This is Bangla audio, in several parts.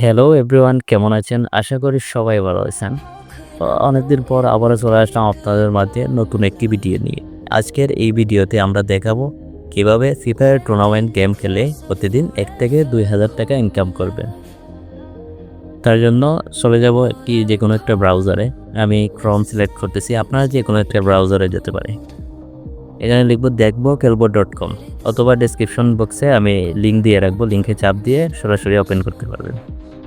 হ্যালো এভরিওয়ান, কেমন আছেন? আশা করি সবাই ভালো আছেন। অনেকদিন পর আবারও চলে আসলাম আপনাদের মাঝে নতুন একটি ভিডিও নিয়ে। আজকের এই ভিডিওতে আমরা দেখাবো কিভাবে ফ্রি ফায়ার টুর্নামেন্ট গেম খেলে প্রতিদিন 1 থেকে 2,000 টাকা ইনকাম করবেন। তার জন্য চলে যাব যে কোনো একটা ব্রাউজারে। আমি ক্রোম সিলেক্ট করতেছি, আপনারা যে কোনো একটা ব্রাউজারে যেতে পারে। এখানে লিখবো দেখবো খেলবো.com অথবা ডেসক্রিপশন বক্সে আমি লিঙ্ক দিয়ে রাখবো, লিঙ্কে চাপ দিয়ে সরাসরি ওপেন করতে পারবেন।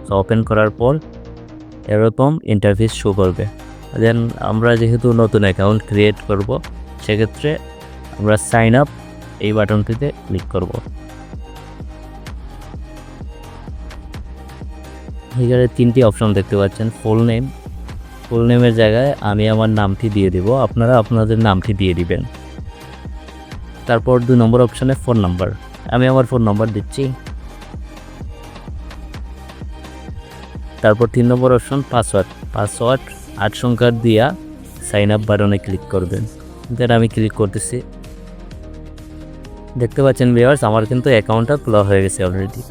তো ওপেন করার পর এরকম ইন্টারফেস শো করবে। দেন আমরা যেহেতু নতুন অ্যাকাউন্ট ক্রিয়েট করব, সেক্ষেত্রে আমরা সাইন আপ এই বাটনটিতে ক্লিক করব। এখানে 3টি অপশন দেখতে পাচ্ছেন। ফুল নেমের জায়গায় আমি আমার নামটি দিয়ে দিব, আপনারা আপনাদের নামটি দিয়ে দিবেন। তারপর 2 নম্বর অপশনে ফোন নাম্বার, আমি আমার ফোন নাম্বার দিচ্ছি। তারপর 3 নম্বর অপশন পাসওয়ার্ড 8 সংখ্যার দিয়া সাইন আপ বাটনে ক্লিক করবেন। দেন আমি ক্লিক করতেছি। দেখতে পাচ্ছেন ভিউয়ার্স, আমার কিন্তু অ্যাকাউন্টটা খোলা হয়ে গেছে অলরেডি।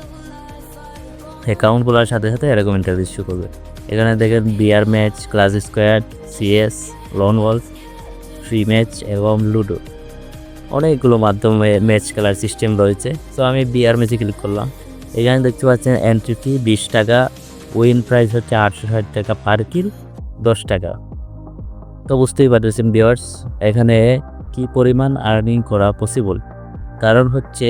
অ্যাকাউন্ট খোলার সাথে সাথে এরকম ইন্টারফেস শো করবে। এখানে দেখেন BR match, class squad, CS, lone wolves, free match এবং লুডো, অনেকগুলো মাধ্যমে ম্যাচ খেলার সিস্টেম রয়েছে। তো আমি বিআর ম্যাচে ক্লিক করলাম। এখানে দেখতে পাচ্ছেন এন্ট্রি ফি 20 টাকা, উইন প্রাইস হচ্ছে 860 টাকা, পার কিল 10 টাকা। তো বুঝতেই পারতেছেন ভিউয়ার্স, এখানে কি পরিমাণ আর্নিং করা পসিবল। কারণ হচ্ছে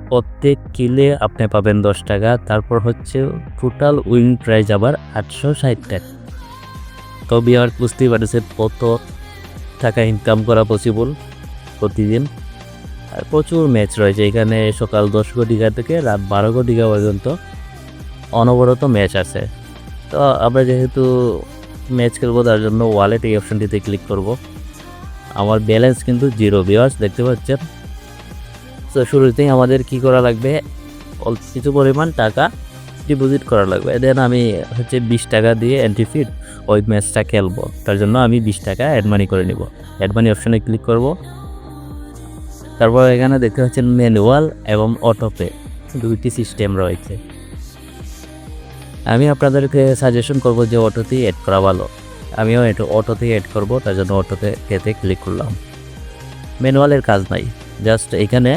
প্রত্যেক কিলে আপনি পাবেন 10 টাকা, তারপর হচ্ছে টোটাল উইন প্রাইস আবার 860 টাকা। তো ভিউয়ার্স বুঝতেই পারতেছেন কত টাকা ইনকাম করা পসিবল প্রতিদিন। আর প্রচুর ম্যাচ রয়েছে এখানে, সকাল 10 ঘটিকা থেকে রাত 12 ঘটিকা পর্যন্ত অনবরত ম্যাচ আছে। তো আমরা যেহেতু ম্যাচ খেলবো, তার জন্য ওয়ালেট এই অপশনটিতে ক্লিক করব। আমার ব্যালেন্স কিন্তু 0 ভিউয়ার্স, দেখতে পাচ্ছেন। তো শুরুতেই আমাদের কি করা লাগবে, অল্প কিছু পরিমাণ টাকা ডিপোজিট করা লাগবে। দেন আমি হচ্ছে 20 টাকা দিয়ে এন্ট্রি ফি ওই ম্যাচটা খেলবো, তার জন্য আমি 20 টাকা অ্যাড মানি করে নিব। অ্যাড মানি অপশনে ক্লিক করব। তারপর এখানে দেখতে পাচ্ছেন ম্যানুয়াল এবং অটোপে, 2টি সিস্টেম রয়েছে। আমি আপনাদেরকে সাজেশন করব যে অটোতেই অ্যাড করা ভালো। আমিও অটোতেই অ্যাড করব, তার জন্য অটোতে ক্লিক করলাম। ম্যানুয়ালের কাজ নাই, জাস্ট এখানে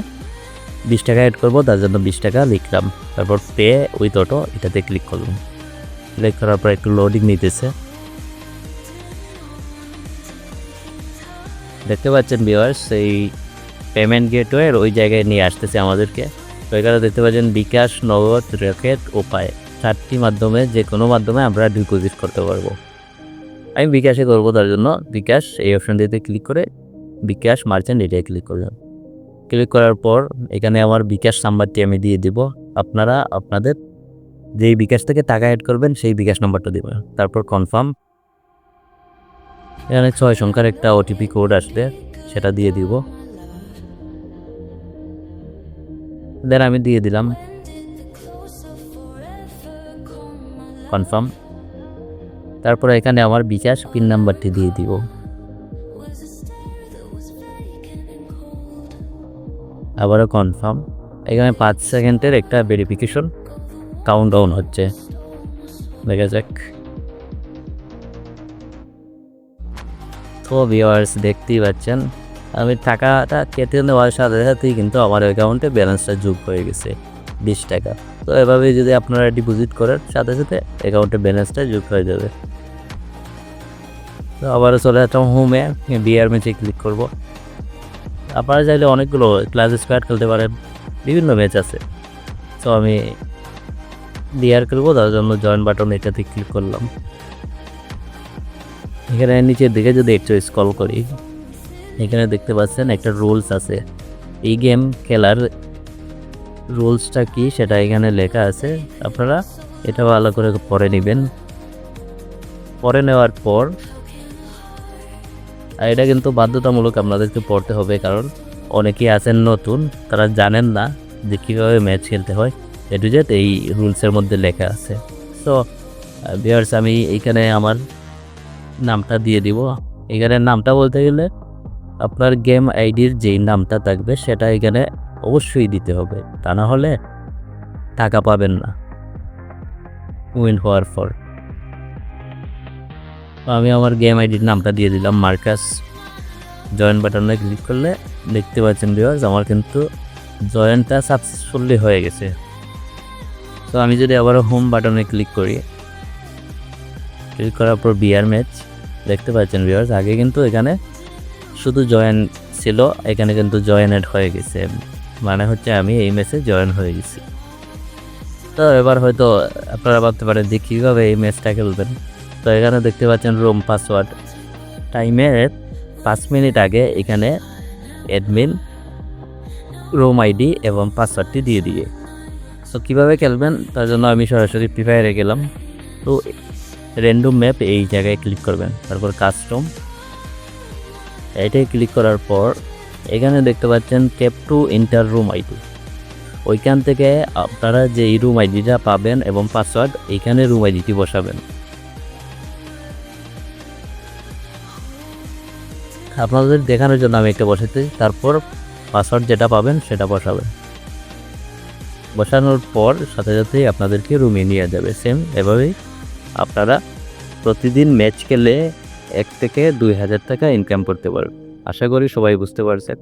20 টাকা অ্যাড করব, তার জন্য 20 টাকা লিখলাম। তারপর পে উইথ অটো এটাতে ক্লিক করলাম। ক্লিক করার পর একটু লোডিং নিতেছে। দেখতে পাচ্ছেন ভিউয়ার্স, এই পেমেন্ট গেটওয়ের ওই জায়গায় নিয়ে আসতেছে আমাদেরকে। তো এখানে দেখতে পাচ্ছেন বিকাশ, নগদ, রকেট, উপায়, 4টি মাধ্যমে যে কোনো মাধ্যমে আমরা ডিপোজিট করতে পারবো। আমি বিকাশে করবো, তার জন্য বিকাশ এই অপশনটিতে ক্লিক করে বিকাশ মার্চেন্ট এটাই ক্লিক করলাম। ক্লিক করার পর এখানে আমার বিকাশ নাম্বারটি আমি দিয়ে দিব। আপনারা আপনাদের যেই বিকাশ থেকে টাকা অ্যাড করবেন সেই বিকাশ নাম্বারটা দেবেন। তারপর কনফার্ম। এখানে 6 সংখ্যার একটা ওটিপি কোড আসবে, সেটা দিয়ে দিব। দেন আমি দিয়ে দিলাম কনফার্ম। তারপর এখানে আমার বিকাশ পিন নাম্বারটি দিয়ে দিব। আবারও কনফার্ম। এখানে 5 সেকেন্ডের একটা ভেরিফিকেশন কাউন্টডাউন হচ্ছে, দেখা যাক। তো ভিউয়ার্স দেখতেই পাচ্ছেন, আমি টাকাটা কেটে নেওয়ার সাথে সাথেই কিন্তু আমার অ্যাকাউন্টে ব্যালেন্সটা যোগ হয়ে গেছে 20 টাকা। তো এভাবে যদি আপনারা ডিপোজিট করেন, সাথে সাথে অ্যাকাউন্টে ব্যালেন্সটা যোগ হয়ে যাবে। তো আবারও চলে আসলাম হোমে, বিআর ম্যাচে ক্লিক করব। আপনারা চাইলে অনেকগুলো ক্লাস স্কোয়াড খেলতে পারেন, বিভিন্ন ম্যাচ আছে। তো আমি বিআর খেলবো, তার জন্য জয়েন বাটন এটাতে ক্লিক করলাম। এখানে নিচের দিকে যদি একটু স্ক্রল করি, এখানে দেখতে পাচ্ছেন একটা রুলস আছে। এই গেম খেলার রুলসটা কি সেটা এখানে লেখা আছে, আপনারা এটা ভালো করে পড়ে নেবেন। পড়ে নেওয়ার পর এটা কিন্তু বাধ্যতামূলক আপনাদেরকে পড়তে হবে, কারণ অনেকেই আছেন নতুন, তারা জানেন না যে কীভাবে ম্যাচ খেলতে হয়। এ টু জেড এই রুলসের মধ্যে লেখা আছে। সো ভিউয়ার্স, আমি এইখানে আমার নামটা দিয়ে দিব। এখানে নামটা বলতে গেলে আপনার গেম আইডির যেই নামটা থাকবে সেটা এখানে অবশ্যই দিতে হবে, তা না হলে টাকা পাবেন না। উইন হওয়ার পর আমি আমার গেম আইডির নামটা দিয়ে দিলাম মার্কাস। জয়েন বাটনে ক্লিক করলে দেখতে পাচ্ছেন ভিউয়ার্স আমার কিন্তু জয়েনটা সাকসেসফুলি হয়ে গেছে। তো আমি যদি আবারও হোম বাটনে ক্লিক করি, ক্লিক করার পর বিআর ম্যাচ দেখতে পাচ্ছেন ভিউয়ার্স আগে কিন্তু এখানে শুধু জয়েন ছিল, এখানে কিন্তু জয়েন হয়ে গেছে, মানে হচ্ছে আমি এই ম্যাচে জয়েন হয়ে গেছি। তো এবার হয়তো আপনারা ভাবতে পারেন যে কীভাবে এই ম্যাচটা খেলবেন। তো এখানে দেখতে পাচ্ছেন রুম পাসওয়ার্ড, টাইমের 5 মিনিট আগে এখানে অ্যাডমিন রুম আইডি এবং পাসওয়ার্ডটি দিয়ে দিয়ে। তো কীভাবে খেলবেন তার জন্য আমি সরাসরি ফ্রি ফায়ারে গেলাম। তো র্যান্ডম ম্যাপ এই জায়গায় ক্লিক করবেন, তারপর কাস্টম এটাই ক্লিক করার পর এখানে দেখতে পাচ্ছেন tap to enter room ID. ওইখান থেকে আপনারা যে এই রুম আইডিটা পাবেন এবং পাসওয়ার্ড এইখানে রুম আইডিটি বসাবেন। আপনাদের দেখানোর জন্য আমি একটা বসাতে, তারপর পাসওয়ার্ড যেটা পাবেন সেটা বসাবেন। বসানোর পর সাথে সাথেই আপনাদেরকে রুমে নিয়ে যাবে। সেম এভাবেই আপনারা প্রতিদিন ম্যাচ খেলে 1 থেকে 2,000 টাকা ইনকাম করতে পারবেন। আশা করি সবাই বুঝতে পারছেন।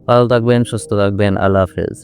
ভালো থাকবেন, সুস্থ থাকবেন, আল্লাহ হাফেজ।